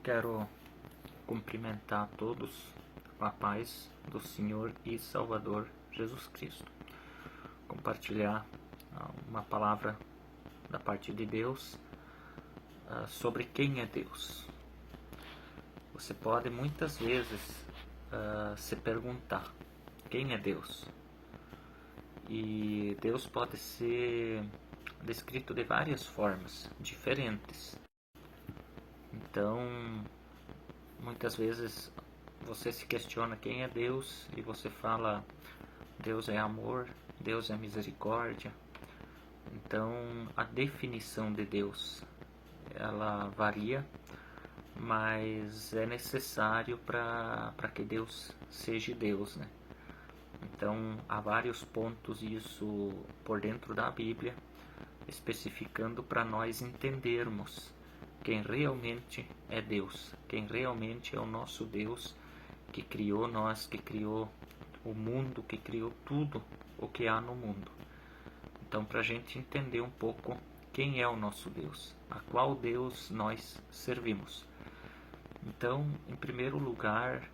Quero cumprimentar a todos com a paz do Senhor e Salvador Jesus Cristo. Compartilhar uma palavra da parte de Deus sobre quem é Deus. Você pode muitas vezes se perguntar: quem é Deus? E Deus pode ser descrito de várias formas diferentes. Então, muitas vezes você se questiona quem é Deus e você fala: Deus é amor, Deus é misericórdia. Então, a definição de Deus, ela varia, mas é necessário para que Deus seja Deus, né? Então, há vários pontos isso por dentro da Bíblia, especificando para nós entendermos quem realmente é Deus, quem realmente é o nosso Deus que criou nós, que criou o mundo, que criou tudo o que há no mundo. Então, para a gente entender um pouco quem é o nosso Deus, a qual Deus nós servimos. Então, em primeiro lugar,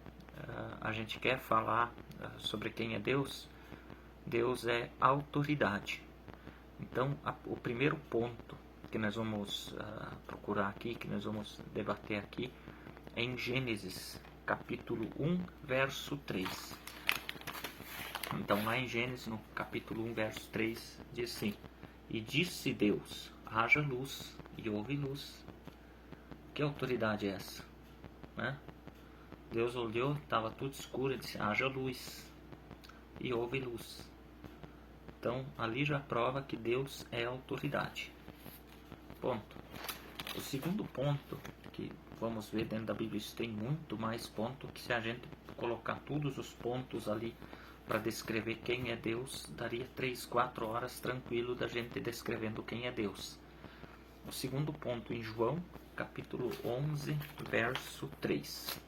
a gente quer falar sobre quem é Deus. Deus é autoridade. Então, o primeiro ponto que nós vamos procurar aqui, que nós vamos debater aqui, é em Gênesis, capítulo 1, verso 3. Então, lá em Gênesis, no capítulo 1, verso 3, diz assim: E disse Deus, haja luz, e houve luz. Que autoridade é essa? Né? Deus olhou, estava tudo escuro, e disse: haja luz, e houve luz. Então, ali já prova que Deus é autoridade. Ponto. O segundo ponto, que vamos ver dentro da Bíblia, isso tem muito mais ponto, que se a gente colocar todos os pontos ali para descrever quem é Deus, daria 3, 4 horas tranquilo da gente descrevendo quem é Deus. O segundo ponto, em João, capítulo 11, verso 3.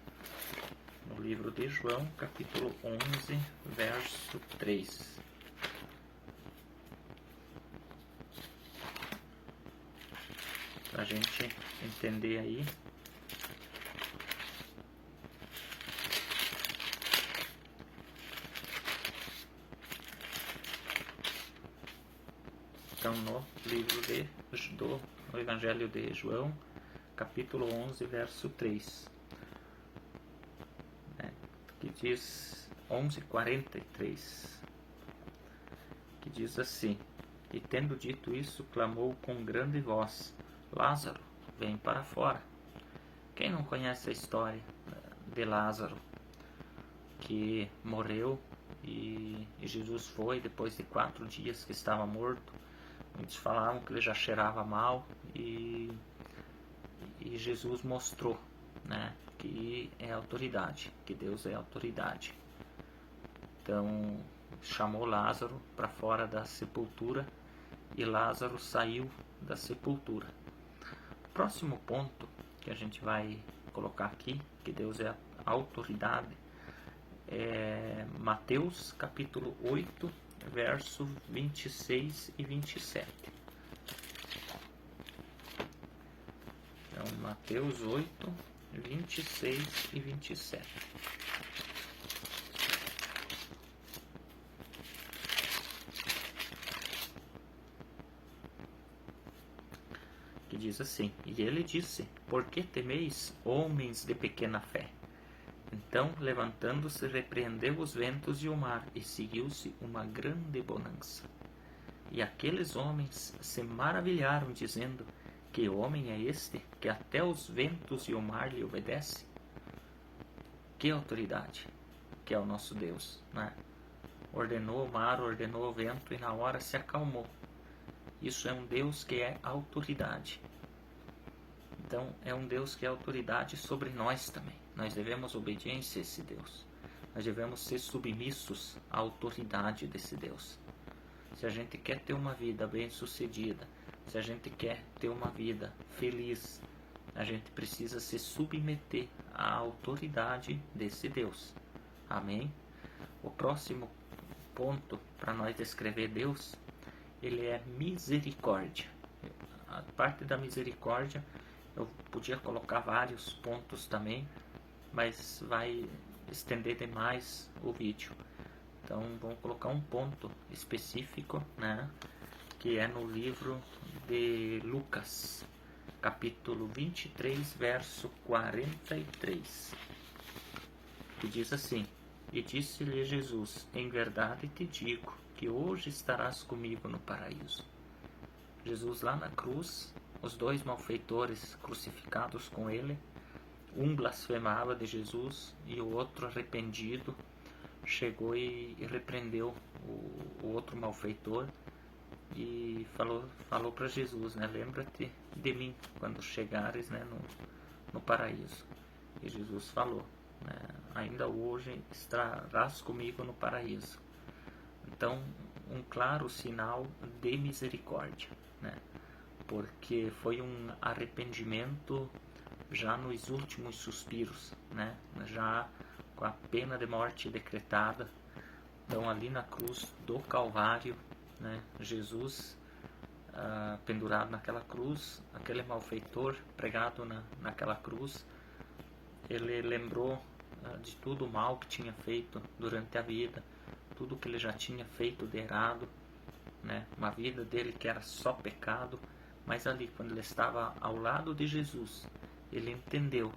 No livro de João, capítulo 11, verso 3. Para a gente entender aí. Então, no livro no Evangelho de João, capítulo 11, verso 3, que diz 11:43, que diz assim: E tendo dito isso, clamou com grande voz: Lázaro, vem para fora. Quem não conhece a história de Lázaro, que morreu e Jesus foi depois de 4 dias que estava morto? Muitos falavam que ele já cheirava mal e Jesus mostrou, né, que é autoridade, que Deus é autoridade. Então chamou Lázaro para fora da sepultura e Lázaro saiu da sepultura. O próximo ponto que a gente vai colocar aqui, que Deus é autoridade, é Mateus capítulo 8, verso 26 e 27. Então, Mateus 8, 26 e 27. Que diz assim: E ele disse: Por que temeis, homens de pequena fé? Então, levantando-se, repreendeu os ventos e o mar, e seguiu-se uma grande bonança. E aqueles homens se maravilharam, dizendo: Que homem é este, que até os ventos e o mar lhe obedecem? Que autoridade que é o nosso Deus, né? Ordenou o mar, ordenou o vento, e na hora se acalmou. Isso é um Deus que é autoridade. Então, é um Deus que é autoridade sobre nós também. Nós devemos obediência a esse Deus. Nós devemos ser submissos à autoridade desse Deus. Se a gente quer ter uma vida bem-sucedida, se a gente quer ter uma vida feliz, a gente precisa se submeter à autoridade desse Deus. Amém? O próximo ponto para nós descrever Deus, ele é misericórdia. A parte da misericórdia Eu podia colocar vários pontos também, mas vai estender demais o vídeo. Então vamos colocar um ponto específico, né, que é no livro de Lucas, capítulo 23, verso 43, que diz assim: E disse-lhe Jesus: Em verdade te digo que hoje estarás comigo no paraíso. Jesus lá na cruz, os dois malfeitores crucificados com ele, um blasfemava de Jesus e o outro, arrependido, chegou e repreendeu o outro malfeitor e falou para Jesus, né? Lembra-te de mim quando chegares, né, no paraíso. E Jesus falou, né? Ainda hoje estarás comigo no paraíso. Então, um claro sinal de misericórdia, né? Porque foi um arrependimento já nos últimos suspiros, né? Já com a pena de morte decretada. Então, ali na cruz do Calvário, né? Jesus pendurado naquela cruz, aquele malfeitor pregado naquela cruz, ele lembrou de tudo o mal que tinha feito durante a vida, tudo que ele já tinha feito de errado, né? Uma vida dele que era só pecado, mas ali, quando ele estava ao lado de Jesus, ele entendeu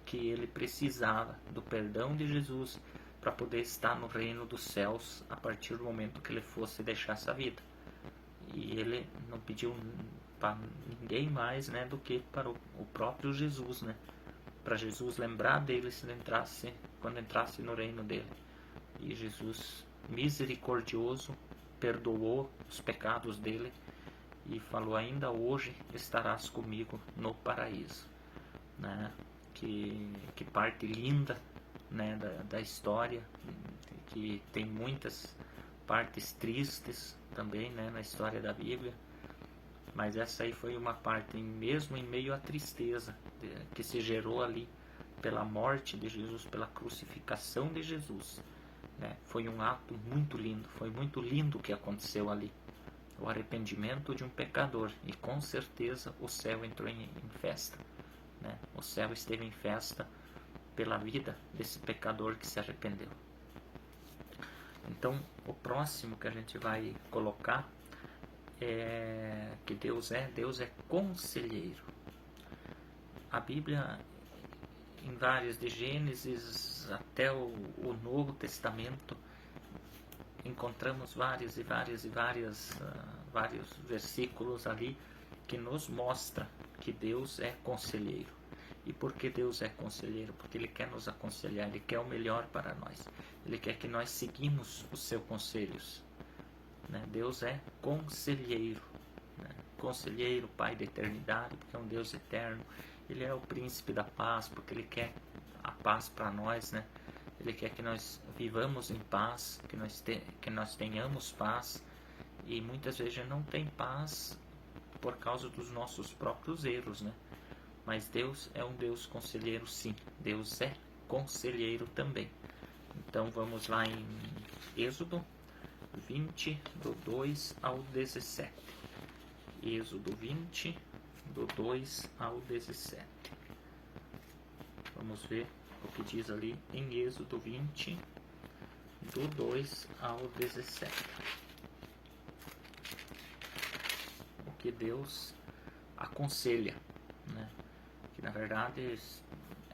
que ele precisava do perdão de Jesus para poder estar no reino dos céus a partir do momento que ele fosse deixar essa vida. E ele não pediu para ninguém mais, né, do que para o próprio Jesus, né? Para Jesus lembrar dele quando entrasse no reino dele. E Jesus, misericordioso, perdoou os pecados dele e falou: ainda hoje estarás comigo no paraíso, né? Que parte linda, né, da história, que tem muitas partes tristes também, né, na história da Bíblia, mas essa aí foi uma parte, mesmo em meio à tristeza que se gerou ali pela morte de Jesus, pela crucificação de Jesus, né? Foi um ato muito lindo, foi muito lindo o que aconteceu ali, o arrependimento de um pecador, e com certeza o céu entrou em festa, né? O céu esteve em festa pela vida desse pecador que se arrependeu. Então, o próximo que a gente vai colocar é que Deus é conselheiro. A Bíblia, em vários, de Gênesis até o Novo Testamento, encontramos vários versículos ali que nos mostra que Deus é conselheiro. E por que Deus é conselheiro? Porque Ele quer nos aconselhar, Ele quer o melhor para nós. Ele quer que nós seguimos os seus conselhos, né? Deus é conselheiro, né? Conselheiro, Pai da eternidade, porque é um Deus eterno. Ele é o príncipe da paz, porque Ele quer a paz para nós, né? Ele quer que nós vivamos em paz, que nós tenhamos paz. E muitas vezes a gente não tem paz por causa dos nossos próprios erros, né? Mas Deus é um Deus conselheiro, sim. Deus é conselheiro também. Então vamos lá em Êxodo 20, do 2 ao 17. Êxodo 20, do 2 ao 17. Vamos ver o que diz ali em Êxodo 20, do 2 ao 17. O que Deus aconselha, né? Que na verdade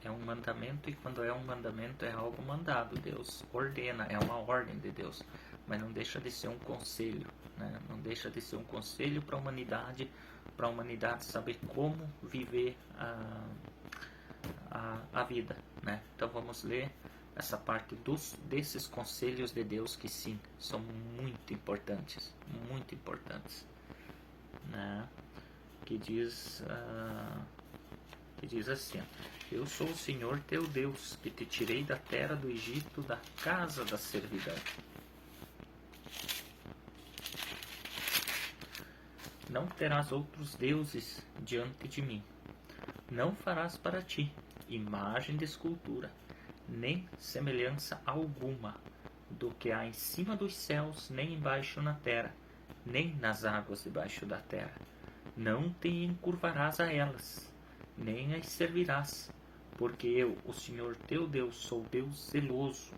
é um mandamento, e quando é um mandamento é algo mandado. Deus ordena, é uma ordem de Deus, mas não deixa de ser um conselho, né? Não deixa de ser um conselho para a humanidade saber como viver a vida, né? Então vamos ler essa parte desses conselhos de Deus, que sim, são muito importantes, né? Que diz assim: eu sou o Senhor teu Deus, que te tirei da terra do Egito, da casa da servidão. Não terás outros deuses diante de mim. Não farás para ti imagem de escultura, nem semelhança alguma do que há em cima dos céus, nem embaixo na terra, nem nas águas debaixo da terra. Não te encurvarás a elas, nem as servirás, porque eu, o Senhor teu Deus, sou Deus zeloso,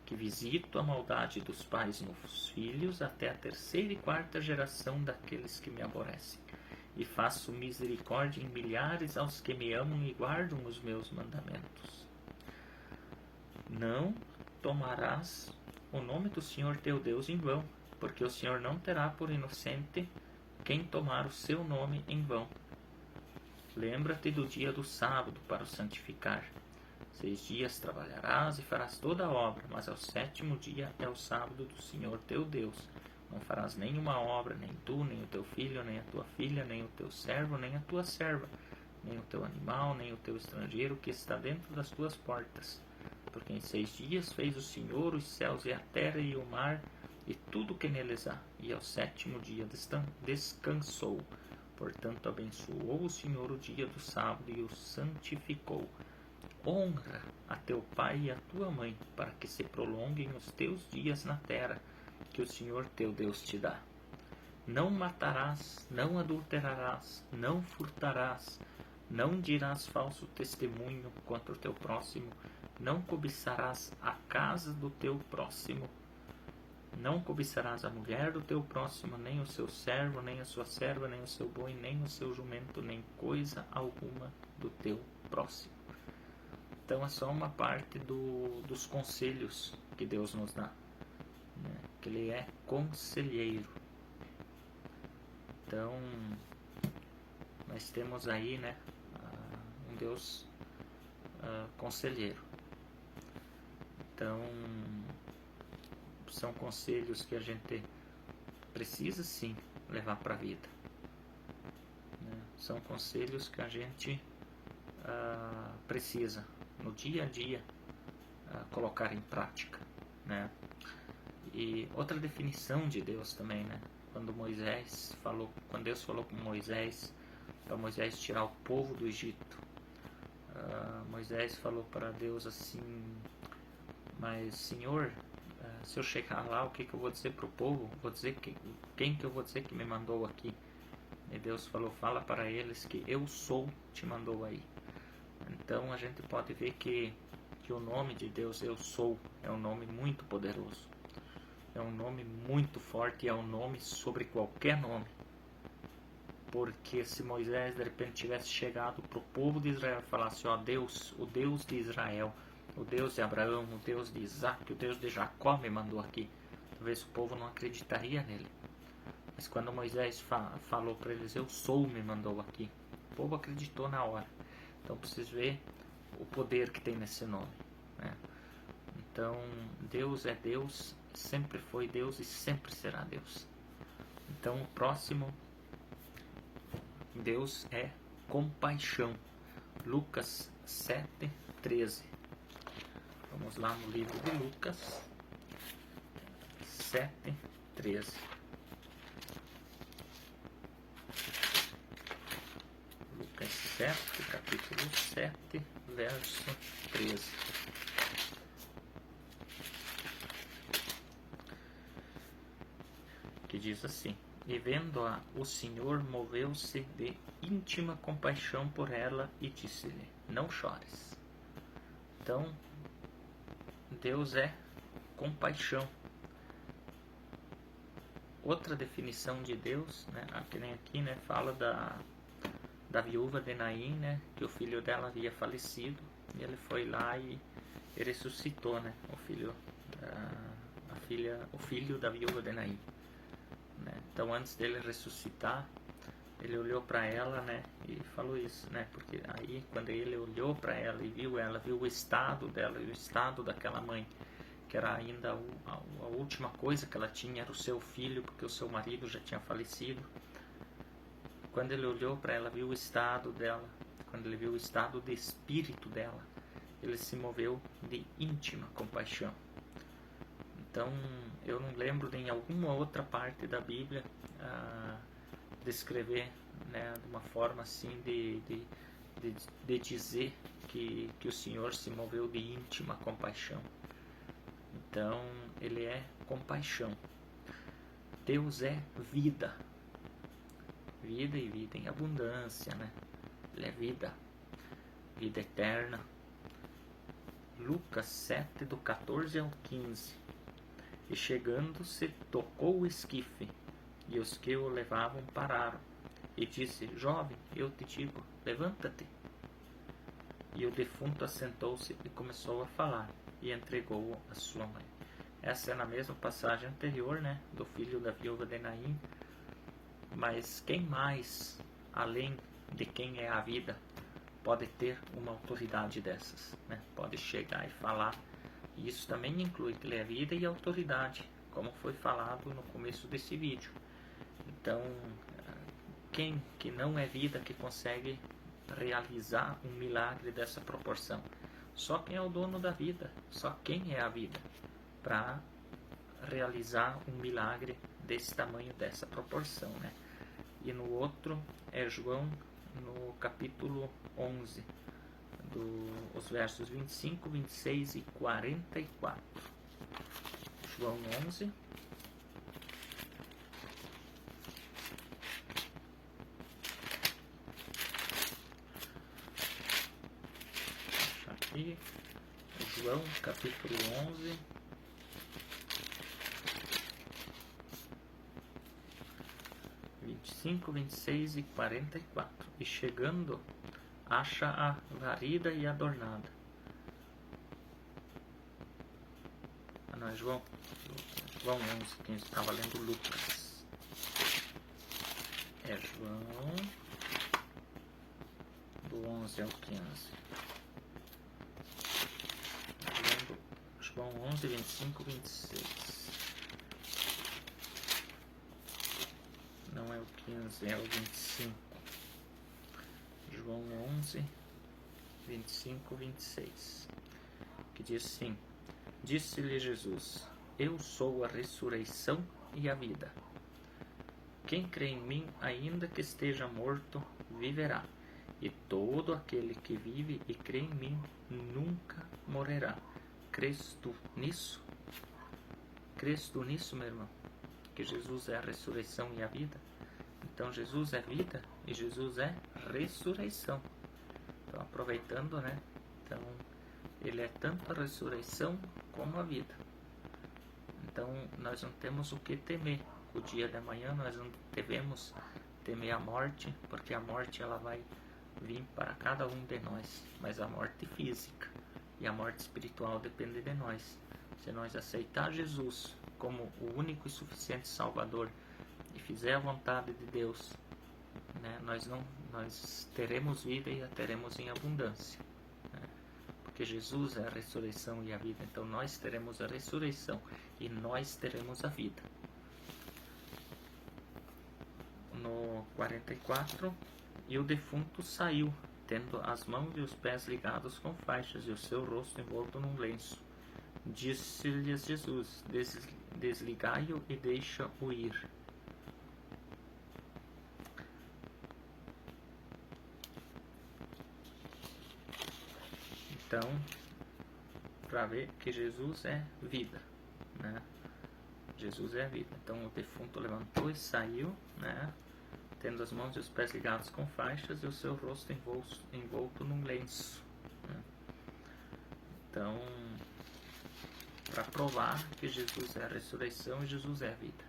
que visito a maldade dos pais nos filhos até a terceira e quarta geração daqueles que me aborrecem, e faço misericórdia em milhares aos que me amam e guardam os meus mandamentos. Não tomarás o nome do Senhor teu Deus em vão, porque o Senhor não terá por inocente quem tomar o seu nome em vão. Lembra-te do dia do sábado para o santificar. 6 dias trabalharás e farás toda a obra, mas ao 7º dia é o sábado do Senhor teu Deus. Não farás nenhuma obra, nem tu, nem o teu filho, nem a tua filha, nem o teu servo, nem a tua serva, nem o teu animal, nem o teu estrangeiro que está dentro das tuas portas. Porque em 6 dias fez o Senhor os céus e a terra e o mar e tudo que neles há, e ao 7º dia descansou. Portanto, abençoou o Senhor o dia do sábado e o santificou. Honra a teu pai e a tua mãe, para que se prolonguem os teus dias na terra, que o Senhor teu Deus te dá. Não matarás, não adulterarás, não furtarás, não dirás falso testemunho contra o teu próximo, não cobiçarás a casa do teu próximo, não cobiçarás a mulher do teu próximo, nem o seu servo, nem a sua serva, nem o seu boi, nem o seu jumento, nem coisa alguma do teu próximo. Então é só uma parte dos conselhos que Deus nos dá, né? Que Ele é conselheiro. Então nós temos aí, né, um Deus conselheiro. Então são conselhos que a gente precisa sim levar para a vida, né? São conselhos que a gente precisa no dia a dia colocar em prática, né? E outra definição de Deus também, né? Quando Deus falou com Moisés, para Moisés tirar o povo do Egito, Moisés falou para Deus assim: mas Senhor, se eu chegar lá, o que eu vou dizer para o povo? Quem que eu vou dizer que me mandou aqui? E Deus falou: fala para eles que eu sou te mandou aí. Então a gente pode ver que o nome de Deus, eu sou, é um nome muito poderoso, é um nome muito forte, é um nome sobre qualquer nome. Porque se Moisés de repente tivesse chegado para o povo de Israel e falasse: ó Deus, o Deus de Israel, o Deus de Abraão, o Deus de Isaac, o Deus de Jacó me mandou aqui, talvez o povo não acreditaria nele. Mas quando Moisés falou para eles: eu sou me mandou aqui, o povo acreditou na hora. Então vocês veem o poder que tem nesse nome, né? Então Deus é Deus, sempre foi Deus e sempre será Deus. Então o próximo, Deus é compaixão. Lucas 7:13. Vamos lá no livro de Lucas 7:13. Lucas 7, capítulo 7, verso 13. Que diz assim: e vendo-a, o Senhor moveu-se de íntima compaixão por ela e disse-lhe: não chores. Então Deus é compaixão. Outra definição de Deus, né, que nem aqui, né, fala da viúva de Naim, né, que o filho dela havia falecido, e ele foi lá e ressuscitou, né, o filho da viúva de Naim, né? Então antes dele ressuscitar, ele olhou para ela, né, e falou isso, né, porque aí quando ele olhou para ela e viu o estado dela e o estado daquela mãe, que era ainda a última coisa que ela tinha, era o seu filho, porque o seu marido já tinha falecido. Quando ele olhou para ela, viu o estado dela, quando ele viu o estado de espírito dela, ele se moveu de íntima compaixão. Então, eu não lembro de em alguma outra parte da Bíblia descrever, né, de uma forma assim de dizer que o Senhor se moveu de íntima compaixão. Então, Ele é compaixão. Deus é vida. Vida e vida em abundância, né? Ele é vida, vida eterna. Lucas 7, do 14 ao 15. E chegando-se, tocou o esquife, e os que o levavam pararam. E disse: Jovem, eu te digo, levanta-te. E o defunto assentou-se e começou a falar, e entregou-o à sua mãe. Essa é na mesma passagem anterior, né, do filho da viúva de Naim. Mas quem mais, além de quem é a vida, pode ter uma autoridade dessas, né? Pode chegar e falar. E isso também inclui que ele é vida e autoridade, como foi falado no começo desse vídeo. Então, quem que não é vida que consegue realizar um milagre dessa proporção? Só quem é o dono da vida, só quem é a vida, para realizar um milagre desse tamanho, dessa proporção, né? E no outro é João, no capítulo 11, os versos 25, 26 e 44. João 11. Aqui, João capítulo 11, (25, 26 e 44). E chegando, acha-a varrida e adornada. Não é João? João 11, quem estava lendo Lucas. É João, do 11 ao 15. João 11, 25, 26. Não é o 15, é o 25. João 11, 25, 26. Que diz assim: Disse-lhe Jesus: Eu sou a ressurreição e a vida. Quem crê em mim, ainda que esteja morto, viverá. E todo aquele que vive e crê em mim nunca morrerá. Crês tu nisso? Crês tu nisso, meu irmão? Que Jesus é a ressurreição e a vida? Então Jesus é vida e Jesus é ressurreição. Então, aproveitando, né? Então, ele é tanto a ressurreição como a vida. Então, nós não temos o que temer. O dia de amanhã nós não devemos temer a morte, porque a morte ela vai vir para cada um de nós, mas a morte física e a morte espiritual depende de nós. Se nós aceitar Jesus como o único e suficiente Salvador e fizer a vontade de Deus, né, nós teremos vida e a teremos em abundância, né? Porque Jesus é a ressurreição e a vida. Então nós teremos a ressurreição e nós teremos a vida. No 44, e o defunto saiu, tendo as mãos e os pés ligados com faixas e o seu rosto envolto num lenço. Disse-lhes Jesus: Desligai-o e deixa-o ir. Então, para ver que Jesus é vida, né? Jesus é vida. Então o defunto levantou e saiu, né? Tendo as mãos e os pés ligados com faixas e o seu rosto envolto num lenço, né? Então, para provar que Jesus é a ressurreição e Jesus é a vida.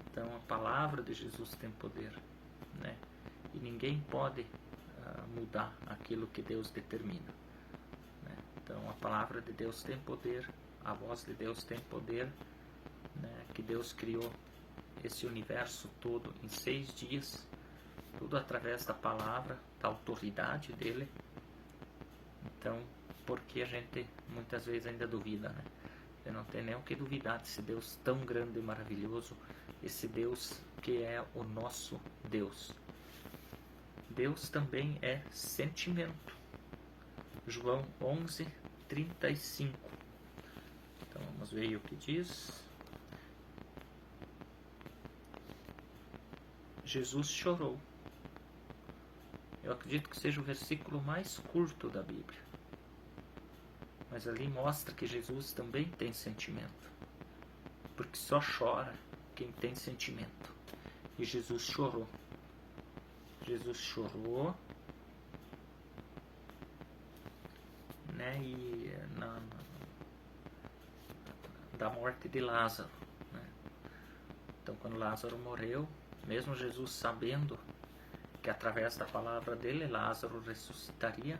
Então a palavra de Jesus tem poder, né? E ninguém pode mudar aquilo que Deus determina, né? Então a palavra de Deus tem poder, a voz de Deus tem poder, né? Que Deus criou esse universo todo em 6 dias, tudo através da palavra, da autoridade dele. Então, por que a gente muitas vezes ainda duvida, né? Eu não tenho nem o que duvidar desse Deus tão grande e maravilhoso, esse Deus que é o nosso Deus. Deus também é sentimento. João 11, 35. Então vamos ver o que diz. Jesus chorou. Eu acredito que seja o versículo mais curto da Bíblia. Mas ali mostra que Jesus também tem sentimento. Porque só chora quem tem sentimento. E Jesus chorou. Jesus chorou, né, e da morte de Lázaro, né? Então, quando Lázaro morreu, mesmo Jesus sabendo que através da palavra dele Lázaro ressuscitaria,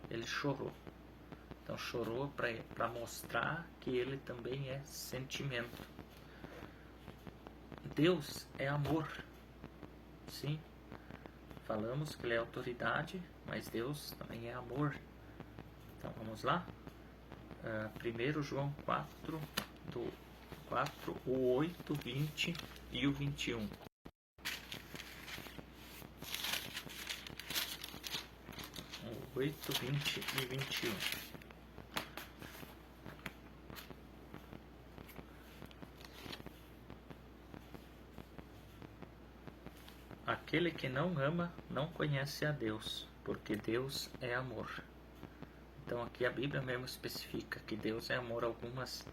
ele chorou. Então, chorou para mostrar que ele também é sentimento. Deus é amor. Sim, falamos que ele é autoridade, mas Deus também é amor. Então, vamos lá? 1 João 4, o 8, 20 e o 21. O 8, 20 e 21. Aquele que não ama não conhece a Deus, porque Deus é amor. Então aqui a Bíblia mesmo especifica que Deus é amor. Algumas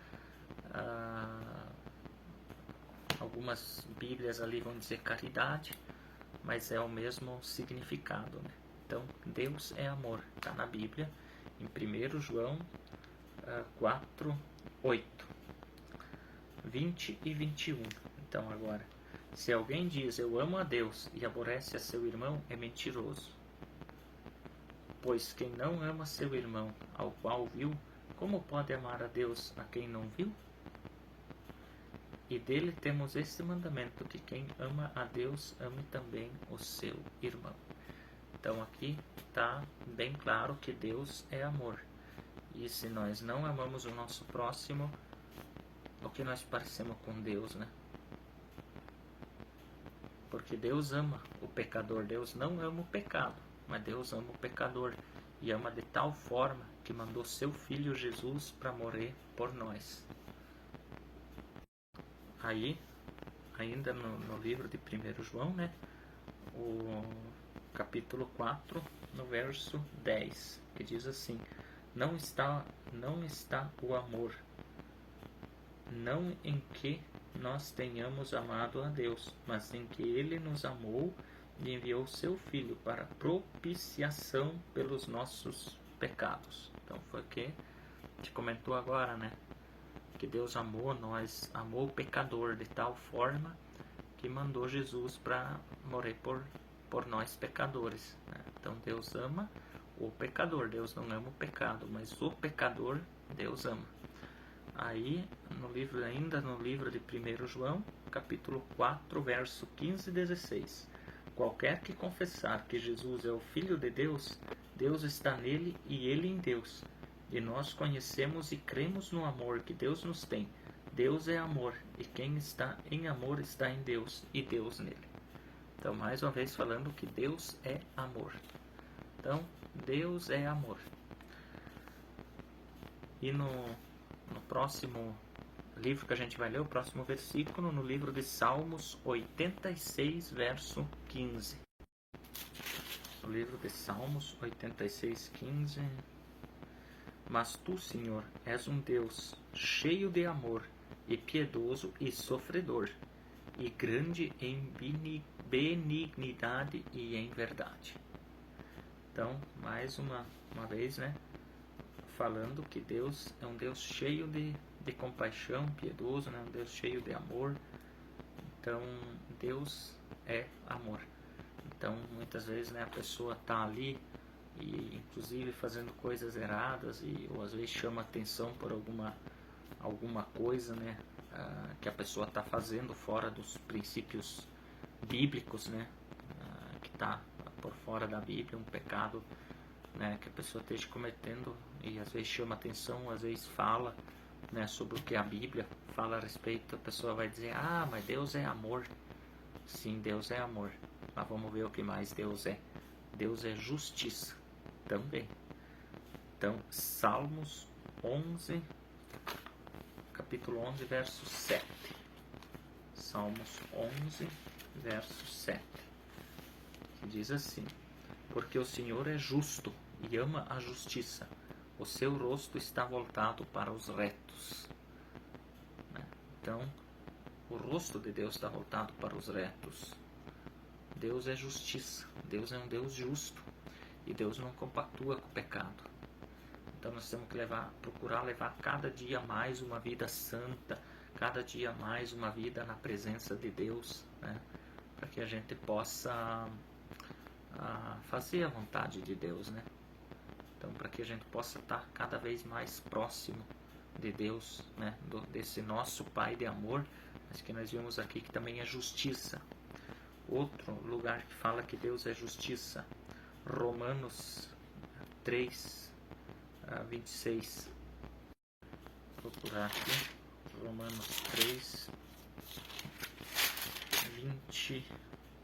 Bíblias ali vão dizer caridade, mas é o mesmo significado, né? Então Deus é amor, está na Bíblia, em 1 João 4, 8, 20 e 21. Então agora, se alguém diz eu amo a Deus e aborrece a seu irmão, é mentiroso. Pois quem não ama seu irmão, ao qual viu, como pode amar a Deus a quem não viu? E dele temos este mandamento, que quem ama a Deus, ame também o seu irmão. Então aqui está bem claro que Deus é amor. E se nós não amamos o nosso próximo, o que nós parecemos com Deus, né? Porque Deus ama o pecador. Deus não ama o pecado, mas Deus ama o pecador. E ama de tal forma que mandou seu Filho Jesus para morrer por nós. Aí, ainda no livro de 1 João, né? O capítulo 4, no verso 10, que diz assim: não está o amor, não em que nós tenhamos amado a Deus, mas em que Ele nos amou e enviou seu Filho para propiciação pelos nossos pecados. Então foi o que a gente comentou agora, né? Que Deus amou nós, amou o pecador de tal forma que mandou Jesus para morrer por nós pecadores, né? Então Deus ama o pecador, Deus não ama o pecado, mas o pecador Deus ama. Aí, ainda no livro de 1 João, capítulo 4, verso 15 e 16. Qualquer que confessar que Jesus é o Filho de Deus, Deus está nele e ele em Deus. E nós conhecemos e cremos no amor que Deus nos tem. Deus é amor, e quem está em amor está em Deus, e Deus nele. Então, mais uma vez falando que Deus é amor. Então, Deus é amor. E no próximo livro que a gente vai ler, o próximo versículo, no livro de Salmos 86, verso 15. O livro de Salmos 86, 15. Mas tu, Senhor, és um Deus cheio de amor e piedoso e sofredor, e grande em benignidade e em verdade. Então, mais uma vez, né, falando que Deus é um Deus cheio de compaixão, piedoso, né, um Deus cheio de amor. Então, Deus é amor. Então, muitas vezes, né, a pessoa está ali e inclusive fazendo coisas erradas, ou às vezes chama atenção por alguma coisa, né, que a pessoa está fazendo fora dos princípios bíblicos, né, que está por fora da Bíblia, um pecado, né, que a pessoa esteja cometendo, e às vezes chama atenção, às vezes fala, né, sobre o que a Bíblia fala a respeito. A pessoa vai dizer: ah, mas Deus é amor. Sim, Deus é amor, mas vamos ver o que mais Deus é. Deus é justiça também. Então, Salmos 11, capítulo 11, verso 7. Salmos 11, verso 7, que diz assim: porque o Senhor é justo e ama a justiça, o seu rosto está voltado para os retos. Então, o rosto de Deus está voltado para os retos. Deus é justiça. Deus é um Deus justo. E Deus não compactua com o pecado. Então nós temos que procurar levar cada dia mais uma vida santa, cada dia mais uma vida na presença de Deus, né? Para que a gente possa fazer a vontade de Deus, né? Então, para que a gente possa estar cada vez mais próximo de Deus, né? Desse nosso Pai de amor, mas que nós vimos aqui que também é justiça. Outro lugar que fala que Deus é justiça, Romanos 3, 26. Vou procurar aqui, Romanos 3,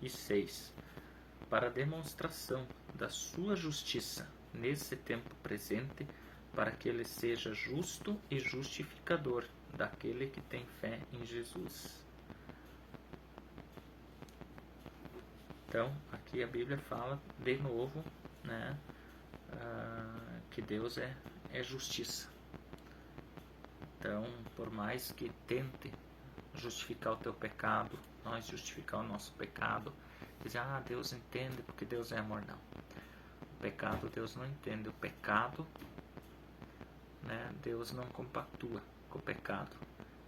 26. Para demonstração da sua justiça nesse tempo presente, para que ele seja justo e justificador daquele que tem fé em Jesus. Então, aqui a Bíblia fala de novo, né, que Deus é justiça. Então, por mais que tente justificar o teu pecado, nós justificar o nosso pecado, dizer, Deus entende porque Deus é amor. Não. O pecado Deus não entende. O pecado, né, Deus não compactua com o pecado.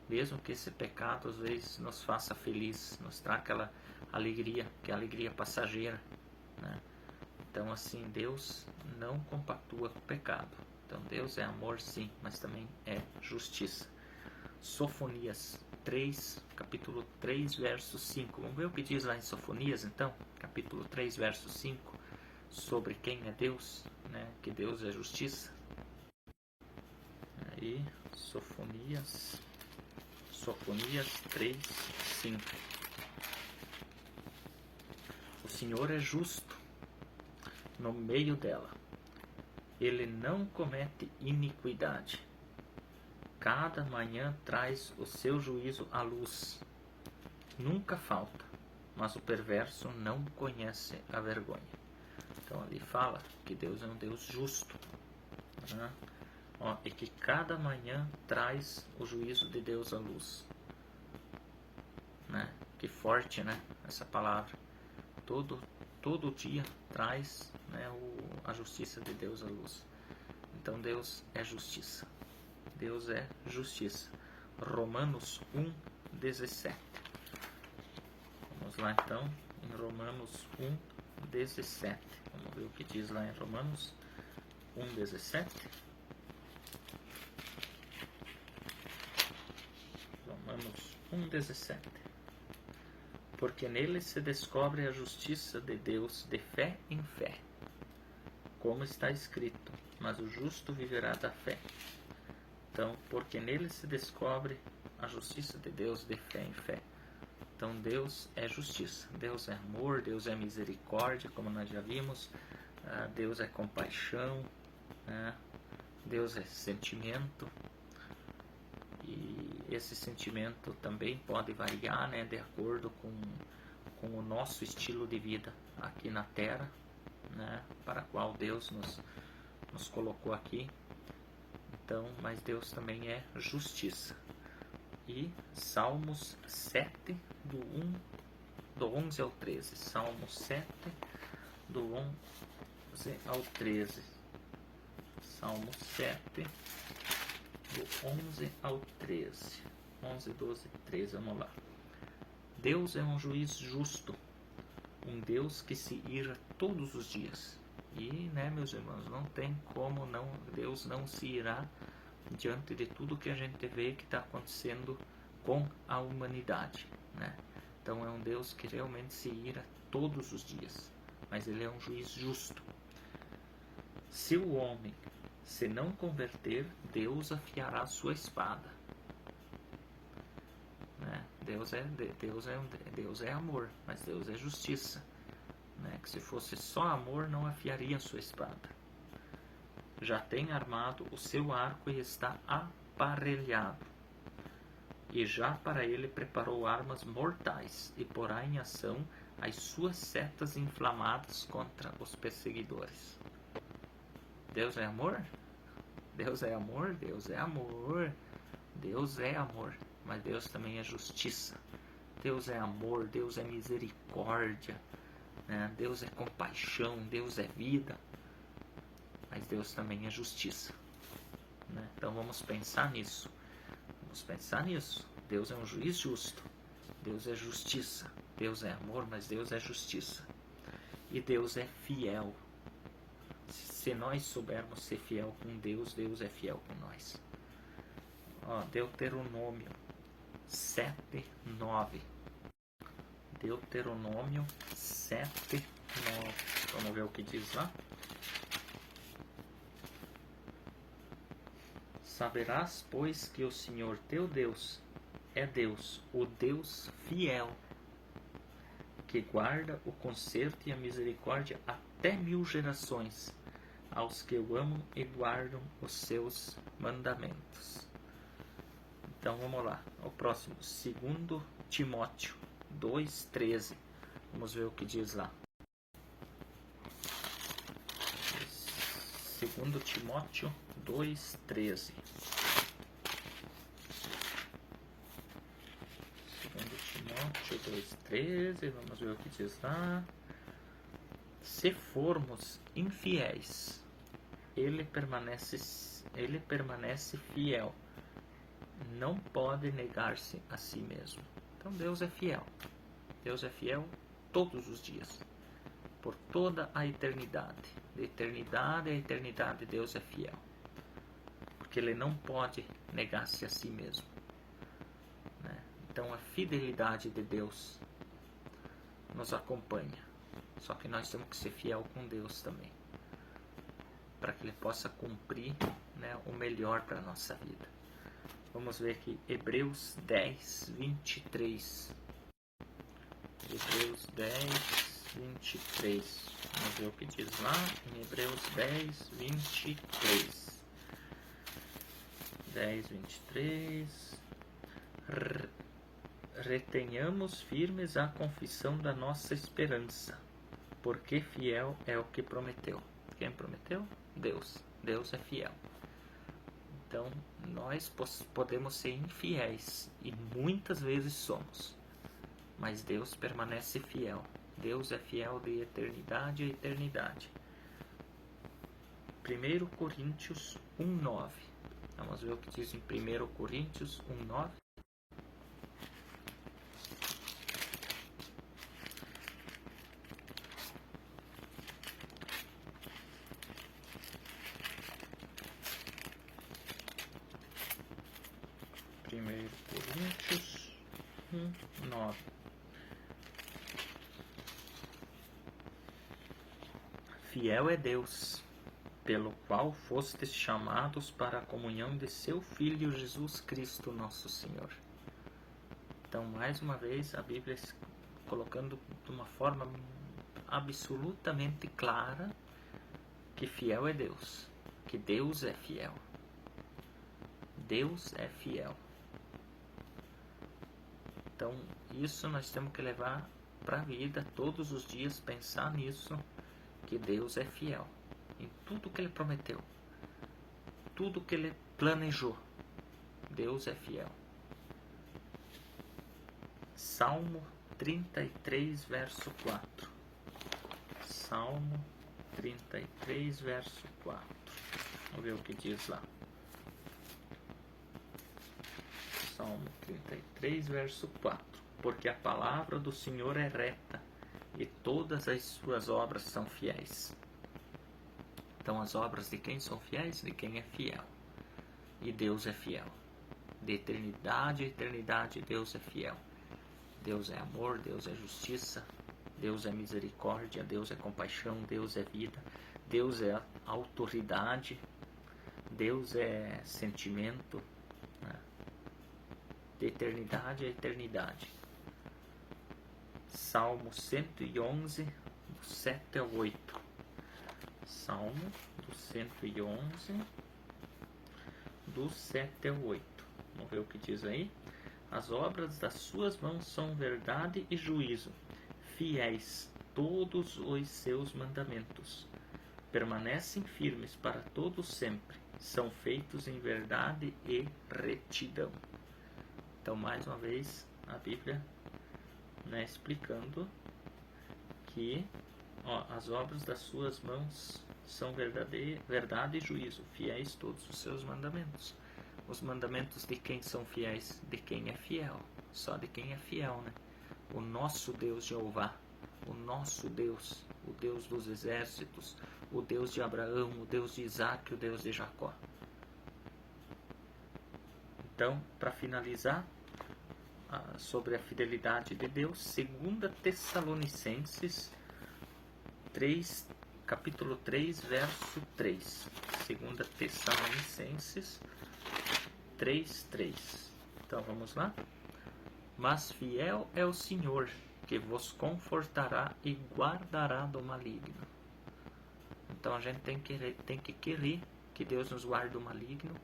Mesmo que esse pecado às vezes nos faça feliz, nos traga aquela alegria, que é a alegria passageira, né? Então assim, Deus não compactua com o pecado. Então Deus é amor sim, mas também é justiça. Sofonias 3, capítulo 3, verso 5. Vamos ver o que diz lá em Sofonias, então, capítulo 3, verso 5, sobre quem é Deus, né? Que Deus é justiça. Aí, Sofonias 3, 5. O Senhor é justo no meio dela. Ele não comete iniquidade. Cada manhã traz o seu juízo à luz. Nunca falta, mas o perverso não conhece a vergonha. Então ali fala que Deus é um Deus justo, né? E que cada manhã traz o juízo de Deus à luz, né? Que forte, né? Essa palavra. Todo dia traz, né, a justiça de Deus à luz. Então Deus é justiça. Deus é justiça. Romanos 1, 17. Vamos lá então, em Romanos 1, 17. Vamos ver o que diz lá em Romanos 1, 17. Romanos 1, 17. Porque nele se descobre a justiça de Deus de fé em fé. Como está escrito, mas o justo viverá da fé. Então, porque nele se descobre a justiça de Deus de fé em fé. Então, Deus é justiça, Deus é amor, Deus é misericórdia, como nós já vimos, Deus é compaixão, né? Deus é sentimento. E esse sentimento também pode variar, né, de acordo com o nosso estilo de vida aqui na Terra, né, para a qual Deus nos colocou aqui. Então, mas Deus também é justiça. E Salmos 7, do 11 ao 13. Salmos 7, do 11 ao 13. Salmos 7, do 11 ao 13. 11, 12, 13, vamos lá. Deus é um juiz justo, um Deus que se ira todos os dias. E, né, meus irmãos, não tem como Deus não se irá diante de tudo que a gente vê que está acontecendo com a humanidade, né? Então é um Deus que realmente se ira todos os dias, mas ele é um juiz justo. Se o homem se não converter, Deus afiará sua espada, né? Deus é amor, mas Deus é justiça, né? Que se fosse só amor, não afiaria sua espada. Já tem armado o seu arco e está aparelhado. E já para ele preparou armas mortais e porá em ação as suas setas inflamadas contra os perseguidores. Deus é amor? Deus é amor? Deus é amor. Deus é amor, mas Deus também é justiça. Deus é amor, Deus é misericórdia. né? Deus é compaixão, Deus é vida, mas Deus também é justiça, né? Então vamos pensar nisso. Vamos pensar nisso. Deus é um juiz justo. Deus é justiça. Deus é amor, mas Deus é justiça. E Deus é fiel. Se nós soubermos ser fiel com Deus, Deus é fiel com nós. Deuteronômio 7:9. Deuteronômio 7:9. Vamos ver o que diz lá. Saberás, pois, que o Senhor teu Deus é Deus, o Deus fiel, que guarda o conserto e a misericórdia até 1000 gerações, aos que o amam e guardam os seus mandamentos. Então vamos lá, o próximo, 2 Timóteo 2:13. Vamos ver o que diz lá. 2 Timóteo 2:13. 2 Timóteo 2:13. Vamos ver o que diz lá. Se formos infiéis, ele permanece fiel. Não pode negar-se a si mesmo. Então Deus é fiel. Deus é fiel todos os dias, por toda a eternidade. De eternidade a eternidade Deus é fiel, porque Ele não pode negar-se a si mesmo, né? Então a fidelidade de Deus nos acompanha. Só que nós temos que ser fiel com Deus também, para que Ele possa cumprir, né, o melhor para a nossa vida. Vamos ver aqui, Hebreus 10:23. Hebreus 10:23. Vamos ver o que diz lá em Hebreus 10:23. 10:23. Retenhamos firmes a confissão da nossa esperança, porque fiel é o que prometeu. Quem prometeu? Deus. Deus é fiel. Então, nós podemos ser infiéis, e muitas vezes somos, mas Deus permanece fiel. Deus é fiel de eternidade a eternidade. 1 Coríntios 1:9. Vamos ver o que diz em 1 Coríntios 1:9. Coríntios 1:9. Fiel é Deus, pelo qual fostes chamados para a comunhão de seu Filho Jesus Cristo, nosso Senhor. Então, mais uma vez, a Bíblia colocando de uma forma absolutamente clara que fiel é Deus, que Deus é fiel. Deus é fiel. Então, isso nós temos que levar para a vida todos os dias, pensar nisso, que Deus é fiel em tudo que Ele prometeu, tudo que Ele planejou. Deus é fiel. Salmo 33, verso 4. Salmo 33, verso 4. Vamos ver o que diz lá. Salmo 33, verso 4. Porque a palavra do Senhor é reta, e todas as suas obras são fiéis. Então, as obras de quem são fiéis? De quem é fiel. E Deus é fiel. De eternidade a eternidade, Deus é fiel. Deus é amor, Deus é justiça, Deus é misericórdia, Deus é compaixão, Deus é vida, Deus é autoridade, Deus é sentimento, né? De eternidade a eternidade. Salmo 111, do 7 ao 8. Salmo do 111, do 7 ao 8. Vamos ver o que diz aí. As obras das suas mãos são verdade e juízo, fiéis todos os seus mandamentos. Permanecem firmes para todo sempre, são feitos em verdade e retidão. Então, mais uma vez, a Bíblia, né, explicando que as obras das suas mãos são verdade e juízo, fiéis todos os seus mandamentos. Os mandamentos de quem são fiéis? De quem é fiel. Só de quem é fiel, né? O nosso Deus Jeová, o nosso Deus, o Deus dos exércitos, o Deus de Abraão, o Deus de Isaac, o Deus de Jacó. Então, para finalizar, sobre a fidelidade de Deus, 2 Tessalonicenses 3, capítulo 3, verso 3. 2 Tessalonicenses 3, 3. Então vamos lá. Mas fiel é o Senhor, que vos confortará e guardará do maligno. Então a gente tem que querer que Deus nos guarde do maligno.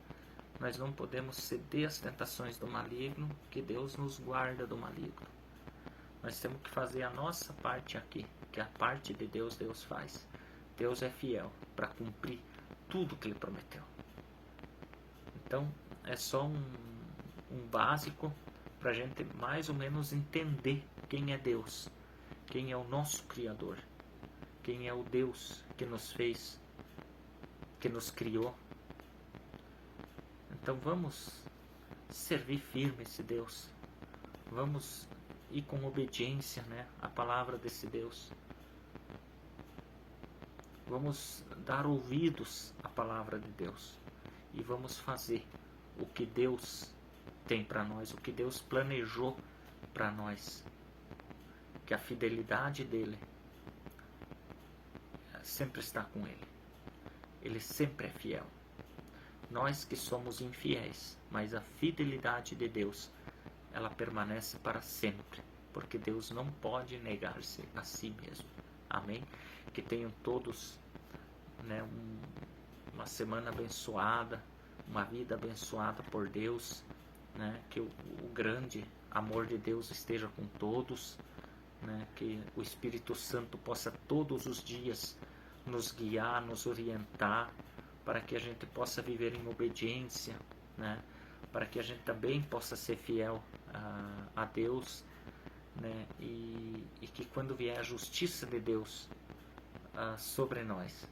Nós não podemos ceder às tentações do maligno, que Deus nos guarda do maligno. Nós temos que fazer a nossa parte aqui, que a parte de Deus, Deus faz. Deus é fiel para cumprir tudo que Ele prometeu. Então, é só um básico para a gente mais ou menos entender quem é Deus, quem é o nosso Criador, quem é o Deus que nos fez, que nos criou. Então vamos servir firme esse Deus, vamos ir com obediência, né, à palavra desse Deus. Vamos dar ouvidos à palavra de Deus e vamos fazer o que Deus tem para nós, o que Deus planejou para nós. Que a fidelidade dele sempre está com ele. Ele sempre é fiel. Nós que somos infiéis, mas a fidelidade de Deus, ela permanece para sempre, porque Deus não pode negar-se a si mesmo. Amém? Que tenham todos, né, uma semana abençoada, uma vida abençoada por Deus, né? Que o grande amor de Deus esteja com todos, né? Que o Espírito Santo possa todos os dias nos guiar, nos orientar, para que a gente possa viver em obediência, né? Para que a gente também possa ser fiel a Deus, né? E que quando vier a justiça de Deus sobre nós,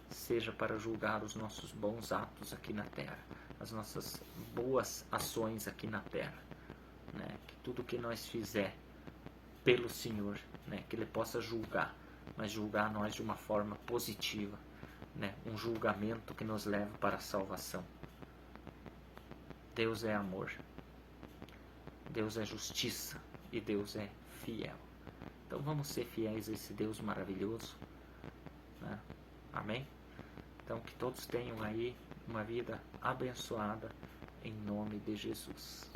seja para julgar os nossos bons atos aqui na terra, as nossas boas ações aqui na terra, né? Que tudo que nós fizer pelo Senhor, né? Que Ele possa julgar, mas julgar nós de uma forma positiva, né? Um julgamento que nos leva para a salvação. Deus é amor, Deus é justiça e Deus é fiel. Então vamos ser fiéis a esse Deus maravilhoso, né? Amém? Então que todos tenham aí uma vida abençoada em nome de Jesus.